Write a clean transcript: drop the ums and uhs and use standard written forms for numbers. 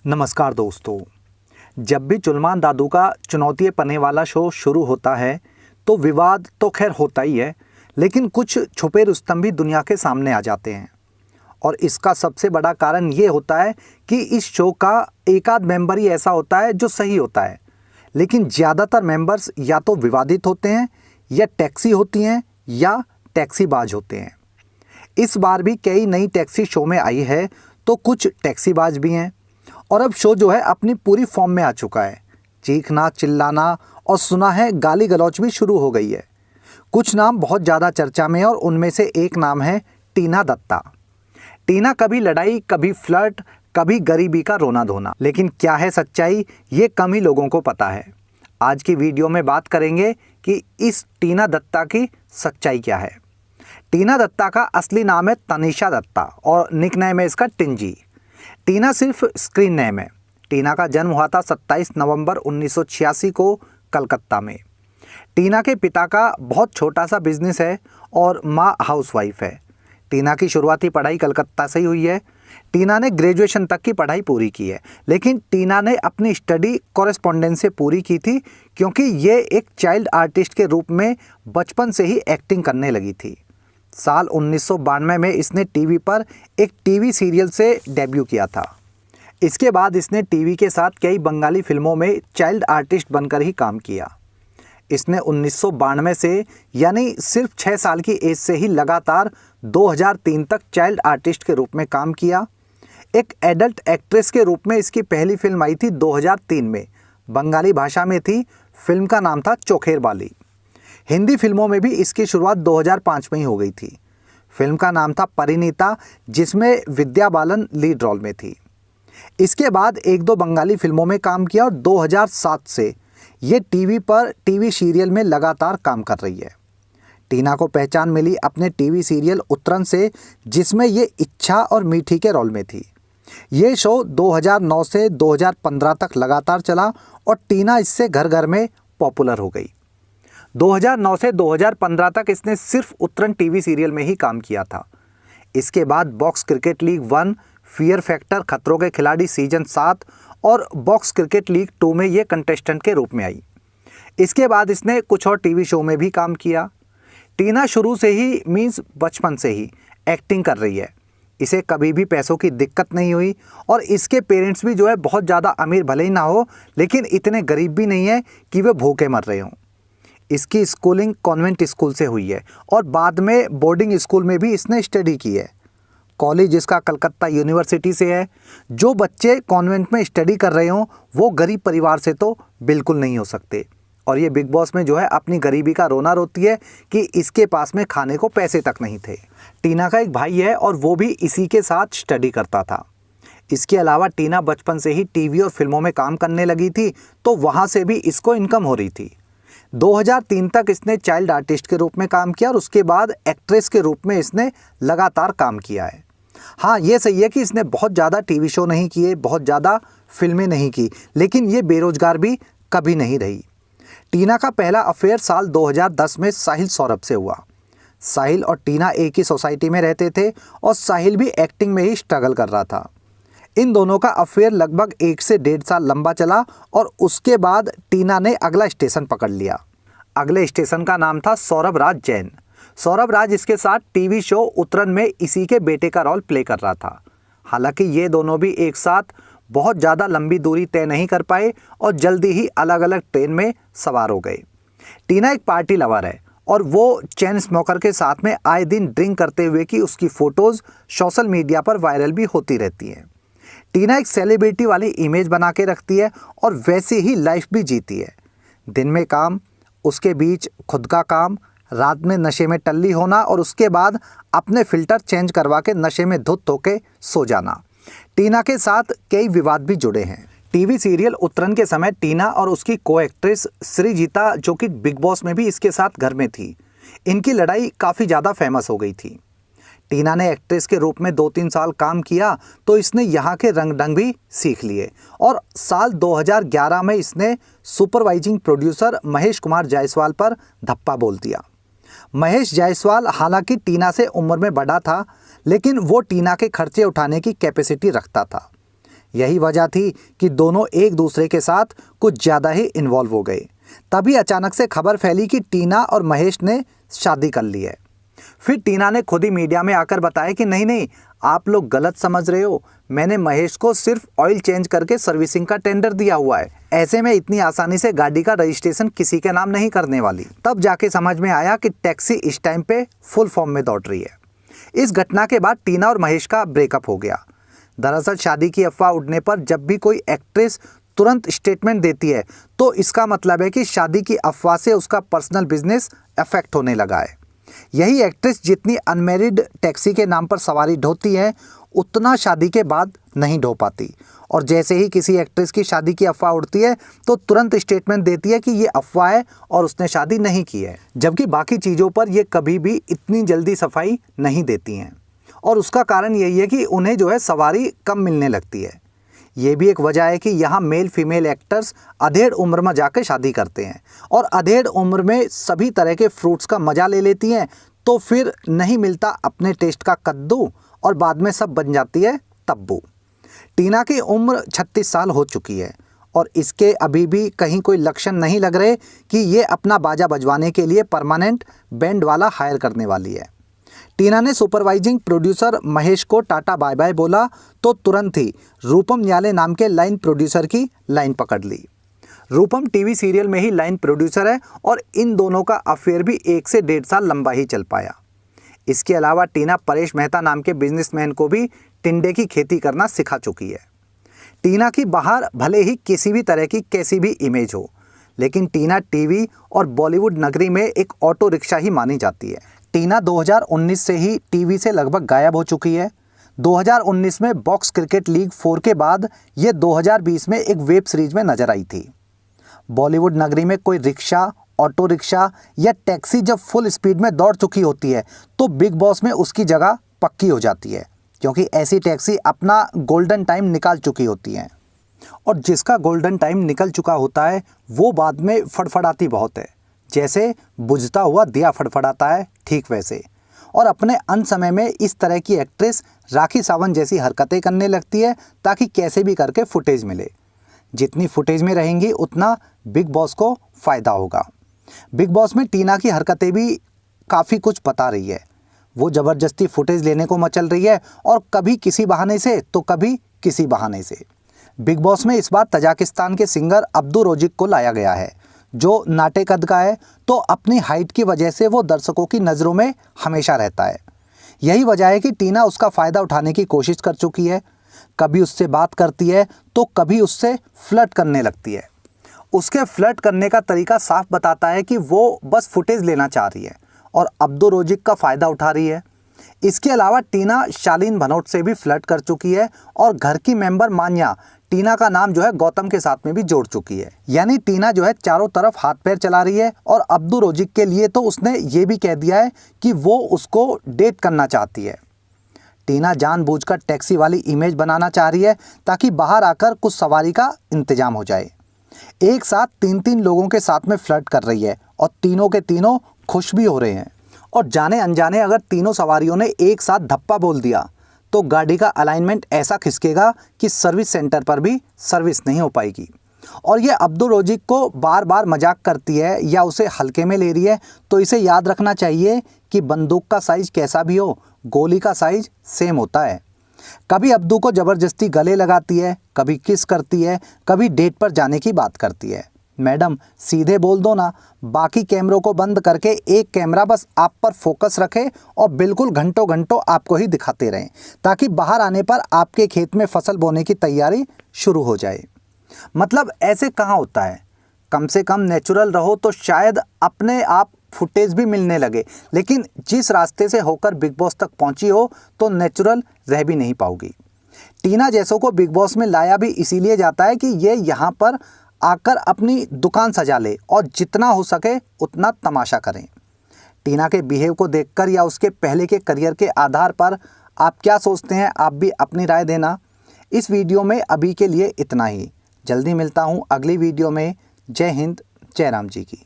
नमस्कार दोस्तों। जब भी चुलमान दादू का चुनौती पन्ने वाला शो शुरू होता है तो विवाद तो खैर होता ही है, लेकिन कुछ छुपे रुस्तम भी दुनिया के सामने आ जाते हैं। और इसका सबसे बड़ा कारण ये होता है कि इस शो का एक आध मेंबर ही ऐसा होता है जो सही होता है, लेकिन ज़्यादातर मेंबर्स या तो विवादित होते हैं या टैक्सी होती हैं या टैक्सीबाज होते हैं। इस बार भी कई नई टैक्सी शो में आई है तो कुछ टैक्सीबाज भी हैं। और अब शो जो है अपनी पूरी फॉर्म में आ चुका है। चीखना, चिल्लाना और सुना है गाली गलौज भी शुरू हो गई है। कुछ नाम बहुत ज़्यादा चर्चा में है और उनमें से एक नाम है टीना दत्ता। टीना कभी लड़ाई, कभी फ्लर्ट, कभी गरीबी का रोना धोना, लेकिन क्या है सच्चाई ये कम ही लोगों को पता है। आज की वीडियो में बात करेंगे कि इस टीना दत्ता की सच्चाई क्या है। टीना दत्ता का असली नाम है तनीषा दत्ता और निकनेम है इसका टिंजी। टीना सिर्फ स्क्रीन नेम है। टीना का जन्म हुआ था 27 नवंबर 1986 को कलकत्ता में। टीना के पिता का बहुत छोटा सा बिजनेस है और माँ हाउसवाइफ है। टीना की शुरुआती पढ़ाई कलकत्ता से ही हुई है। टीना ने ग्रेजुएशन तक की पढ़ाई पूरी की है, लेकिन टीना ने अपनी स्टडी कॉरेस्पॉन्डेंस से पूरी की थी क्योंकि ये एक चाइल्ड आर्टिस्ट के रूप में बचपन से ही एक्टिंग करने लगी थी। साल 1992 में इसने टीवी पर एक टीवी सीरियल से डेब्यू किया था। इसके बाद इसने टीवी के साथ कई बंगाली फिल्मों में चाइल्ड आर्टिस्ट बनकर ही काम किया। इसने 1992 से यानी सिर्फ 6 साल की एज से ही लगातार 2003 तक चाइल्ड आर्टिस्ट के रूप में काम किया। एक एडल्ट एक्ट्रेस के रूप में इसकी पहली फिल्म आई थी 2003 में, बंगाली भाषा में थी। फिल्म का नाम था चोखेर बाली। हिंदी फिल्मों में भी इसकी शुरुआत 2005 में ही हो गई थी। फिल्म का नाम था परिणीता, जिसमें विद्या बालन लीड रोल में थी। इसके बाद एक दो बंगाली फिल्मों में काम किया और 2007 से ये टीवी पर टीवी सीरियल में लगातार काम कर रही है। टीना को पहचान मिली अपने टीवी सीरियल उत्तरन से, जिसमें ये इच्छा और मीठी के रोल में थी। ये शो 2009 से 2015 तक लगातार चला और टीना इससे घर घर में पॉपुलर हो गई। 2009 से 2015 तक इसने सिर्फ उत्तरन टीवी सीरियल में ही काम किया था। इसके बाद box cricket league 1, fear factor, खतरों के खिलाड़ी सीजन 7 और बॉक्स क्रिकेट लीग 2 में ये कंटेस्टेंट के रूप में आई। इसके बाद इसने कुछ और टीवी शो में भी काम किया। टीना शुरू से ही मीन्स बचपन से ही एक्टिंग कर रही है। इसे कभी भी पैसों की दिक्कत नहीं हुई और इसके पेरेंट्स भी जो है बहुत ज़्यादा अमीर भले ही ना हो, लेकिन इतने गरीब भी नहीं है कि वे भूखे मर रहे हों। इसकी स्कूलिंग कॉन्वेंट स्कूल से हुई है और बाद में बोर्डिंग स्कूल में भी इसने स्टडी की है। कॉलेज इसका कलकत्ता यूनिवर्सिटी से है। जो बच्चे कॉन्वेंट में स्टडी कर रहे हों वो गरीब परिवार से तो बिल्कुल नहीं हो सकते। और ये बिग बॉस में जो है अपनी गरीबी का रोना रोती है कि इसके पास में खाने को पैसे तक नहीं थे। टीना का एक भाई है और वो भी इसी के साथ स्टडी करता था। इसके अलावा टीना बचपन से ही टीवी और फिल्मों में काम करने लगी थी, तो वहाँ से भी इसको इनकम हो रही थी। 2003 तक इसने चाइल्ड आर्टिस्ट के रूप में काम किया और उसके बाद एक्ट्रेस के रूप में इसने लगातार काम किया है। हाँ, ये सही है कि इसने बहुत ज़्यादा टीवी शो नहीं किए, बहुत ज़्यादा फिल्में नहीं की, लेकिन ये बेरोजगार भी कभी नहीं रही। टीना का पहला अफेयर साल 2010 में साहिल सौरभ से हुआ। साहिल और टीना एक ही सोसाइटी में रहते थे और साहिल भी एक्टिंग में ही स्ट्रगल कर रहा था। इन दोनों का अफेयर लगभग 1 से 1.5 साल लंबा चला और उसके बाद टीना ने अगला स्टेशन पकड़ लिया। अगले स्टेशन का नाम था सौरभ राज जैन। सौरभ राज इसके साथ टीवी शो उत्तरन में इसी के बेटे का रोल प्ले कर रहा था। हालांकि ये दोनों भी एक साथ बहुत ज़्यादा लंबी दूरी तय नहीं कर पाए और जल्दी ही अलग अलग ट्रेन में सवार हो गए। टीना एक पार्टी लवर है और वो चेन स्मोकर के साथ में आए दिन ड्रिंक करते हुए की उसकी फ़ोटोज़ सोशल मीडिया पर वायरल भी होती रहती हैं। टीना एक सेलिब्रिटी वाली इमेज बना के रखती है और वैसी ही लाइफ भी जीती है। दिन में काम, उसके बीच खुद का काम, रात में नशे में टल्ली होना और उसके बाद अपने फ़िल्टर चेंज करवा के नशे में धुत होके सो जाना। टीना के साथ कई विवाद भी जुड़े हैं। टीवी सीरियल उत्तरन के समय टीना और उसकी को एक्ट्रेस सृजीता, जो कि बिग बॉस में भी इसके साथ घर में थी, इनकी लड़ाई काफ़ी ज़्यादा फेमस हो गई थी। टीना ने एक्ट्रेस के रूप में 2-3 साल काम किया तो इसने यहाँ के रंग ढंग भी सीख लिए और साल 2011 में इसने सुपरवाइजिंग प्रोड्यूसर महेश कुमार जायसवाल पर धप्पा बोल दिया। महेश जायसवाल हालांकि टीना से उम्र में बड़ा था, लेकिन वो टीना के खर्चे उठाने की कैपेसिटी रखता था। यही वजह थी कि दोनों एक दूसरे के साथ कुछ ज़्यादा ही इन्वॉल्व हो गए। तभी अचानक से खबर फैली कि टीना और महेश ने शादी कर ली है। फिर टीना ने खुद ही मीडिया में आकर बताया कि नहीं, आप लोग गलत समझ रहे हो, मैंने महेश को सिर्फ ऑयल चेंज करके सर्विसिंग का टेंडर दिया हुआ है, ऐसे में इतनी आसानी से गाड़ी का रजिस्ट्रेशन किसी के नाम नहीं करने वाली। तब जाके समझ में आया कि टैक्सी इस टाइम पे फुल फॉर्म में दौड़ रही है। इस घटना के बाद टीना और महेश का ब्रेकअप हो गया। दरअसल शादी की अफवाह उड़ने पर जब भी कोई एक्ट्रेस तुरंत स्टेटमेंट देती है तो इसका मतलब है कि शादी की अफवाह से उसका पर्सनल बिजनेस अफेक्ट होने लगा है। यही एक्ट्रेस जितनी अनमैरिड टैक्सी के नाम पर सवारी ढोती है उतना शादी के बाद नहीं ढो पाती, और जैसे ही किसी एक्ट्रेस की शादी की अफवाह उड़ती है तो तुरंत स्टेटमेंट देती है कि ये अफवाह है और उसने शादी नहीं की है, जबकि बाकी चीज़ों पर ये कभी भी इतनी जल्दी सफाई नहीं देती हैं। और उसका कारण यही है कि उन्हें जो है सवारी कम मिलने लगती है। ये भी एक वजह है कि यहाँ मेल फीमेल एक्टर्स अधेड़ उम्र में जाकर शादी करते हैं और अधेड़ उम्र में सभी तरह के फ्रूट्स का मज़ा ले लेती हैं, तो फिर नहीं मिलता अपने टेस्ट का कद्दू और बाद में सब बन जाती है तब्बू। टीना की उम्र 36 साल हो चुकी है और इसके अभी भी कहीं कोई लक्षण नहीं लग रहे कि ये अपना बाजा बजवाने के लिए परमानेंट बैंड वाला हायर करने वाली है। टीना ने सुपरवाइजिंग प्रोड्यूसर महेश को टाटा बाय बाय बोला तो तुरंत ही रूपम न्याले नाम के लाइन प्रोड्यूसर की लाइन पकड़ ली। रूपम टीवी सीरियल में ही लाइन प्रोड्यूसर है और इन दोनों का अफेयर भी 1 से 1.5 साल लंबा ही चल पाया। इसके अलावा टीना परेश मेहता नाम के बिजनेसमैन को भी टिंडे की खेती करना सिखा चुकी है। टीना की बाहर भले ही किसी भी तरह की कैसी भी इमेज हो, लेकिन टीना टीवी और बॉलीवुड नगरी में एक ऑटो रिक्शा ही मानी जाती है। टीना 2019 से ही टीवी से लगभग गायब हो चुकी है। 2019 में बॉक्स क्रिकेट लीग 4 के बाद ये 2020 में एक वेब सीरीज में नजर आई थी। बॉलीवुड नगरी में कोई रिक्शा, ऑटो रिक्शा या टैक्सी जब फुल स्पीड में दौड़ चुकी होती है तो बिग बॉस में उसकी जगह पक्की हो जाती है, क्योंकि ऐसी टैक्सी अपना गोल्डन टाइम निकाल चुकी होती हैं। और जिसका गोल्डन टाइम निकल चुका होता है वो बाद में फड़फड़ाती बहुत है, जैसे बुझता हुआ दिया फड़फड़ाता है, ठीक वैसे। और अपने अंत समय में इस तरह की एक्ट्रेस राखी सावंत जैसी हरकतें करने लगती है ताकि कैसे भी करके फुटेज मिले। जितनी फुटेज में रहेंगी उतना बिग बॉस को फ़ायदा होगा। बिग बॉस में टीना की हरकतें भी काफ़ी कुछ बता रही है। वो ज़बरदस्ती फुटेज लेने को मचल रही है और कभी किसी बहाने से तो कभी किसी बहाने से। बिग बॉस में इस बार तजाकिस्तान के सिंगर अब्दू रोजिक को लाया गया है, जो नाटे कद का है, तो अपनी हाइट की वजह से वो दर्शकों की नज़रों में हमेशा रहता है। यही वजह है कि टीना उसका फ़ायदा उठाने की कोशिश कर चुकी है। कभी उससे बात करती है तो कभी उससे फ्लर्ट करने लगती है। उसके फ्लर्ट करने का तरीका साफ बताता है कि वो बस फुटेज लेना चाह रही है और अब्दू रोजिक का फ़ायदा उठा रही है। इसके अलावा टीना शालीन भनोट से भी फ्लर्ट कर चुकी है और घर की मेंबर मान्या टीना का नाम जो है गौतम के साथ में भी जोड़ चुकी है। यानी टीना जो है चारों तरफ हाथ पैर चला रही है और अब्दू रोजिक के लिए तो उसने ये भी कह दिया है कि वो उसको डेट करना चाहती है। टीना जानबूझकर टैक्सी वाली इमेज बनाना चाह रही है ताकि बाहर आकर कुछ सवारी का इंतजाम हो जाए। एक साथ 3-3 लोगों के साथ में फ्लर्ट कर रही है और तीनों के तीनों खुश भी हो रहे हैं। और जाने अनजाने अगर तीनों सवारियों ने एक साथ धप्पा बोल दिया तो गाड़ी का अलाइनमेंट ऐसा खिसकेगा कि सर्विस सेंटर पर भी सर्विस नहीं हो पाएगी। और ये अब्दू रोजिक को बार बार मजाक करती है या उसे हल्के में ले रही है, तो इसे याद रखना चाहिए कि बंदूक का साइज कैसा भी हो, गोली का साइज सेम होता है। कभी अब्दू को ज़बरदस्ती गले लगाती है, कभी किस करती है, कभी डेट पर जाने की बात करती है। मैडम सीधे बोल दो ना, बाकी कैमरों को बंद करके एक कैमरा बस आप पर फोकस रखे और बिल्कुल घंटों घंटों आपको ही दिखाते रहें, ताकि बाहर आने पर आपके खेत में फसल बोने की तैयारी शुरू हो जाए। मतलब ऐसे कहाँ होता है, कम से कम नेचुरल रहो तो शायद अपने आप फुटेज भी मिलने लगे, लेकिन जिस रास्ते से होकर बिग बॉस तक पहुंची हो तो नेचुरल रह भी नहीं पाओगी। टीना जैसों को बिग बॉस में लाया भी इसीलिए जाता है कि ये यहाँ पर आकर अपनी दुकान सजा ले और जितना हो सके उतना तमाशा करें। टीना के बिहेव को देखकर या उसके पहले के करियर के आधार पर आप क्या सोचते हैं, आप भी अपनी राय देना। इस वीडियो में अभी के लिए इतना ही। जल्दी मिलता हूँ अगली वीडियो में। जय हिंद, जय राम जी की।